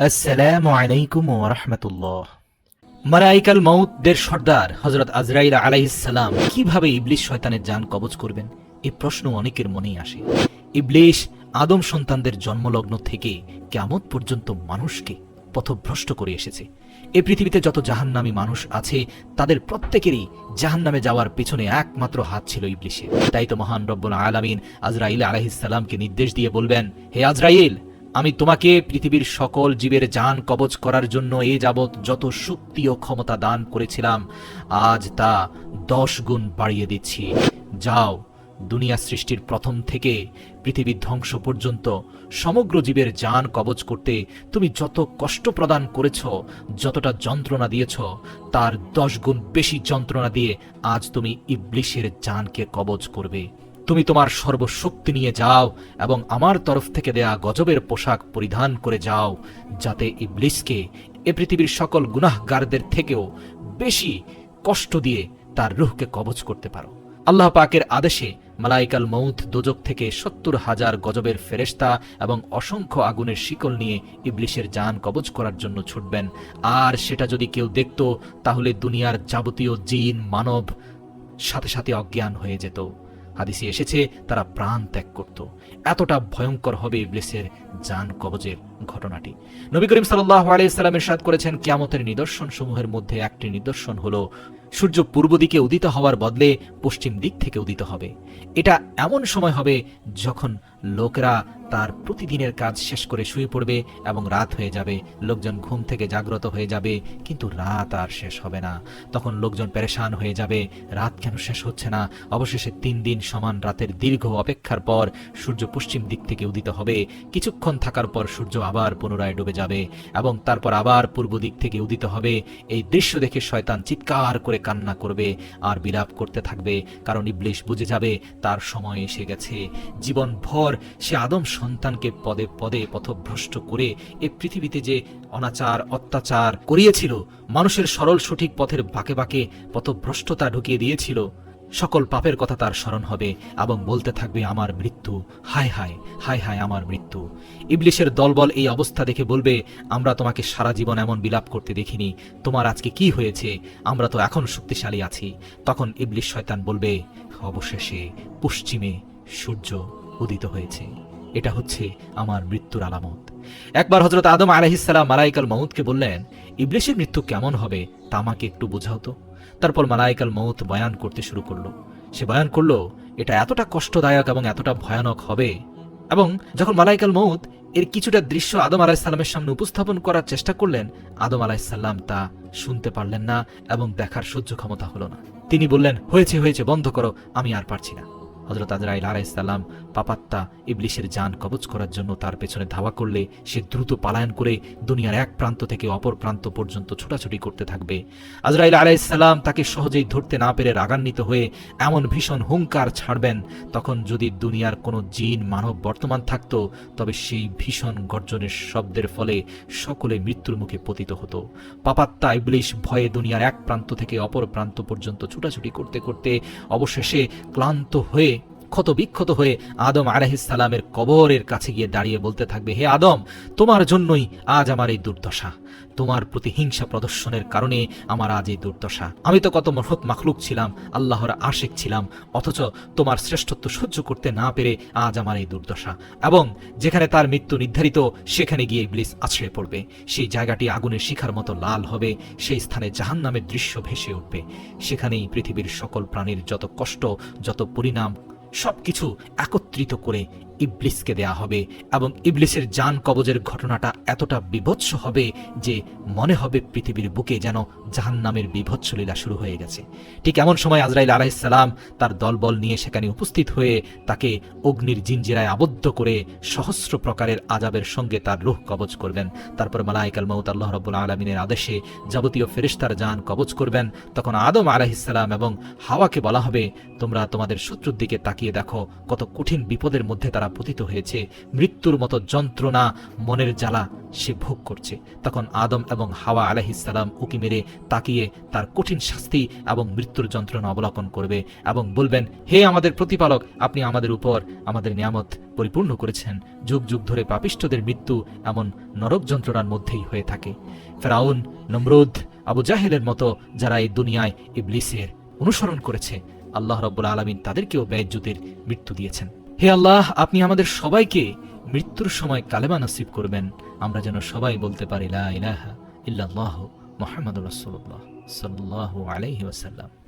আসসালামু আলাইকুম ওয়া রাহমাতুল্লাহ। মালাইকাল মাউতদের সর্দার হযরত আজরাইল আলাইহিস সালাম কিভাবে ইবলিস শয়তানের জান কবজ করবেন, এই প্রশ্ন অনেকের মনেই আসে। ইবলিস আদম সন্তানদের জন্মলগ্ন থেকে কিয়ামত পর্যন্ত মানুষকে পথভ্রষ্ট করে এসেছে। এই পৃথিবীতে যত জাহান্নামী মানুষ আছে তাদের প্রত্যেকেরই জাহান্নামে যাওয়ার পেছনে একমাত্র হাত ছিল ইবলিসের। তাই তো মহান রব্বুল আলামিন আজরাইল আলাইহিস সালামকে নির্দেশ দিয়ে বলবেন, হে আজরাইল, আমি তোমাকে পৃথিবীর সকল জীবের জান কবজ করার জন্য এ যাবৎ যত শক্তি ও ক্ষমতা দান করেছিলাম, আজ তা 10 গুণ বাড়িয়ে দিচ্ছি। যাও, দুনিয়া সৃষ্টির প্রথম থেকে পৃথিবীর ধ্বংস পর্যন্ত সমগ্র জীবের জান কবজ করতে তুমি যত কষ্ট প্রদান করেছ, যতটা যন্ত্রণা দিয়েছ, তার 10 গুণ বেশি যন্ত্রণা দিয়ে আজ তুমি ইবলিসের জানকে কবজ করবে। তুমি তোমার সর্বশক্তি নিয়ে যাও এবং আমার তরফ থেকে দেয়া গজবের পোশাক পরিধান করে যাও, যাতে ইবলিসকে এ পৃথিবীর সকল গুনাহগারদের থেকেও বেশি কষ্ট দিয়ে তার রূহকে কবজ করতে পারো। আল্লাহ পাকের আদেশে মালাইকাল মউত দোজখ থেকে 70,000 গজবের ফেরেশতা এবং অসংখ্য আগুনের শিকল নিয়ে ইবলিসের জান কবজ করার জন্য ছুটবেন। আর সেটা যদি কেউ দেখত, তাহলে দুনিয়ার যাবতীয় জিন মানব সাথে সাথে অজ্ঞান হয়ে যেত। হাদিসে এসেছে তারা প্রাণ ত্যাগ করত। এতটা ভয়ঙ্কর হবে ইবলিসের জান কবজের ঘটনাটি। নবী করিম সাল্লাল্লাহু আলাইহি সাল্লাম ইরশাদ করেছেন, কিয়ামতের নিদর্শন সমূহের মধ্যে একটি নিদর্শন হলো সূর্য পূর্ব দিকে উদিত হওয়ার বদলে পশ্চিম দিক থেকে উদিত হবে। এটা এমন সময় হবে যখন লোকেরা তার প্রতিদিনের কাজ শেষ করে শুয়ে পড়বে এবং রাত হয়ে যাবে। লোকজন ঘুম থেকে জাগ্রত হয়ে যাবে, কিন্তু রাত আর শেষ হবে না। তখন লোকজন পেরেশান হয়ে যাবে, রাত কেন শেষ হচ্ছে না। অবশেষে 3 দিন সমান রাতের দীর্ঘ অপেক্ষার পর সূর্য পশ্চিম দিক থেকে উদিত হবে। কিছুক্ষণ থাকার পর সূর্য আবার পুনরায় ডুবে যাবে এবং তারপর আবার পূর্ব দিক থেকে উদিত হবে। এই দৃশ্য দেখে শয়তান চিৎকার করে কান্না করবে আর বিলাপ করতে থাকবে, কারণ ইবলিস বুঝে যাবে তার সময় এসে গেছে। জীবনভর সে আদম সন্তানকে পদে পদে পথভ্রষ্ট করে এই পৃথিবীতে যে অনাচার অত্যাচার করিয়েছিল, মানুষের সরল সঠিক পথের বাঁকে বাঁকে পথভ্রষ্টতা ঢুকিয়ে দিয়েছিল, সকল পাপের কথা তার স্মরণ হবে এবং বলতে থাকবে, আমার মৃত্যু, হায় হায়, হায় হায় আমার মৃত্যু। ইবলিসের দলবল এই অবস্থা দেখে বলবে, আমরা তোমাকে সারা জীবন এমন বিলাপ করতে দেখিনি, তোমার আজকে কি হয়েছে? আমরা তো এখন শক্তিশালী আছি। তখন ইবলিস শয়তান বলবে, অবশেষে পশ্চিমে সূর্য উদিত হয়েছে, এটা হচ্ছে আমার মৃত্যুর আলামত। একবার হযরত আদম আলাইহিস সালাম মালাইকাল মউতকে বললেন, ইবলিসের মৃত্যু কেমন হবে তা আমাকে একটু বোঝাও তো। তারপর মালাইকাল মউত বয়ান করতে শুরু করলো। সে বয়ান করলো এটা এতটা কষ্টদায়ক এবং এতটা ভয়ানক হবে। এবং যখন মালাইকাল মউত এর কিছুটা দৃশ্য আদম আলাইহিস সালামের সামনে উপস্থাপন করার চেষ্টা করলেন, আদম আলাইহিস সালাম তা শুনতে পারলেন না এবং দেখার সহ্য ক্ষমতা হলো না। তিনি বললেন, হয়েছে হয়েছে, বন্ধ করো, আমি আর পারছি না। হযরত আজরাইল আলাইহিস সালাম পাপাত্তা ইবলিসের জান কবজ করার জন্য তার পেছনে ধাওয়া করলে সে দ্রুত পলায়ন করে দুনিয়ার এক প্রান্ত থেকে অপর প্রান্ত পর্যন্ত ছোটাছুটি করতে থাকবে। আজরাইল আলাইহিস সালাম তাকে সহজেই ধরতে না পেরে রাগান্বিত হয়ে এমন ভীষণ হুঙ্কার ছাড়বেন, তখন যদি দুনিয়ার কোনো জিন মানব বর্তমান থাকতো, তবে সেই ভীষণ গর্জনের শব্দের ফলে সকলে মৃত্যুর মুখে পতিত হতো। পাপাত্তা ইবলিস ভয়ে দুনিয়ার এক প্রান্ত থেকে অপর প্রান্ত পর্যন্ত ছুটাছুটি করতে করতে অবশেষে ক্লান্ত হয়ে ক্ষতবিক্ষত হয়ে আদম আলাইহিস সালামের কবরের কাছে গিয়ে দাঁড়িয়ে বলতে থাকবে, হে আদম, তোমার জন্যই আজ আমার এই দুর্দশা। তোমার প্রতি হিংসা প্রদর্শনের কারণে আমার আজ এই দুর্দশা। আমি তো কত মহৎ মাখলুক ছিলাম, আল্লাহর আশিক ছিলাম, অথচ তোমার শ্রেষ্ঠত্ব সহ্য করতে না পেরে আজ আমার এই দুর্দশা। এবং যেখানে তার মৃত্যু নির্ধারিত, সেখানে গিয়ে ইবলিস আছড়ে পড়বে। সেই জায়গাটি আগুনের শিখার মতো লাল হবে, সেই স্থানে জাহান্নামের দৃশ্য ভেসে উঠবে। সেখানেই পৃথিবীর সকল প্রাণীর যত কষ্ট, যত পরিণাম, সবকিছু একত্রিত করে ইবলিসকে দেয়া হবে এবং ইবলিসের জান কবজের ঘটনাটা এতটা বিভৎস হবে যে মনে হবে পৃথিবীর বুকে যেন জাহান্নামের বিভৎস লীলা শুরু হয়ে গেছে। ঠিক এমন সময় আজরাইল আলাইহিস সালাম তার দলবল নিয়ে সেখানে উপস্থিত হয়ে তাকে অগ্নির জিনজিরায় আবদ্ধ করে সহস্র প্রকারের আযাবের সঙ্গে তার রূহ কবজ করবেন। তারপর মালাইকাল মউত আল্লাহ রাব্বুল আলামিনের আদেশে যাবতীয় ফেরেশতার জান কবজ করবেন। তখন আদম আলাইহিস সালাম এবং হাওয়াকে বলা হবে, তোমরা তোমাদের শত্রুর দিকে তাকিয়ে দেখো, কত কঠিন বিপদের মধ্যে তারা পতিত হয়েছে, মৃত্যুর মতো যন্ত্রণা, মনের জ্বালা সে ভোগ করছে, তখন আদম এবং হাওয়া আলাইহিস সালাম উকি মেরে তাকিয়ে তার কঠিন শাস্তি এবং মৃত্যুর যন্ত্রণা অবলোকন করবে এবং বলবেন, হে আমাদের প্রতিপালক, আপনি আমাদের উপর আমাদের নিয়ামত পরিপূর্ণ করেছেন। যুগ যুগ ধরে পাপিষ্ঠদের মৃত্যু এমন নরক যন্ত্রণার মধ্যেই হয়ে থাকে। ফেরাউন, নমরুদ, আবু জাহেলের মতো যারা এই দুনিয়ায় ইবলিসের অনুসরণ করেছে, আল্লাহ রাব্বুল আলামিন তাদেরকেও বেইজ্জতের মৃত্যু দিয়েছেন। হে আল্লাহ, আপনি আমাদের সবাইকে মৃত্যুর সময় কালেমা নসিব করবেন, আমরা যেন সবাই বলতে পারি লা ইলাহা ইল্লাল্লাহু মুহাম্মাদুর রাসূলুল্লাহ সাল্লাল্লাহু আলাইহি ওয়াসাল্লাম।